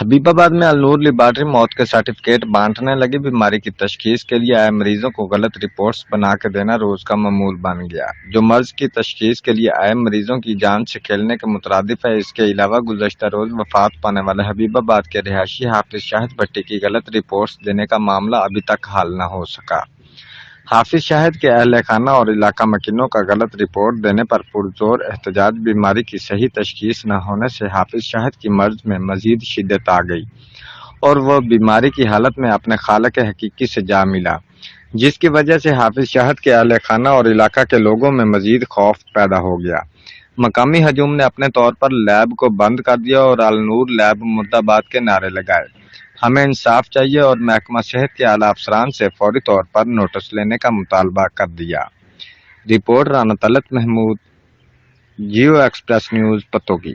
حبیب آباد میں النور لیبارٹری موت کے سرٹیفکیٹ بانٹنے لگی۔ بیماری کی تشخیص کے لیے آئے مریضوں کو غلط رپورٹس بنا کے دینا روز کا معمول بن گیا، جو مرض کی تشخیص کے لیے آئے مریضوں کی جان سے کھیلنے کے مترادف ہے۔ اس کے علاوہ گزشتہ روز وفات پانے والے حبیب آباد کے رہائشی حافظ شاہد بھٹی کی غلط رپورٹس دینے کا معاملہ ابھی تک حل نہ ہو سکا۔ حافظ شاہد کے اہل خانہ اور علاقہ مکینوں کا غلط رپورٹ دینے پر پرزور احتجاج۔ بیماری کی صحیح تشخیص نہ ہونے سے حافظ شاہد کی مرض میں مزید شدت آ گئی اور وہ بیماری کی حالت میں اپنے خالق حقیقی سے جا ملا، جس کی وجہ سے حافظ شاہد کے اہل خانہ اور علاقہ کے لوگوں میں مزید خوف پیدا ہو گیا۔ مقامی ہجوم نے اپنے طور پر لیب کو بند کر دیا اور النور لیب مرد آباد کے نعرے لگائے۔ ہمیں انصاف چاہیے اور محکمہ صحت کے اعلیٰ افسران سے فوری طور پر نوٹس لینے کا مطالبہ کر دیا۔ Report Rana Talat Mahmood, Geo Express News, Pattoki.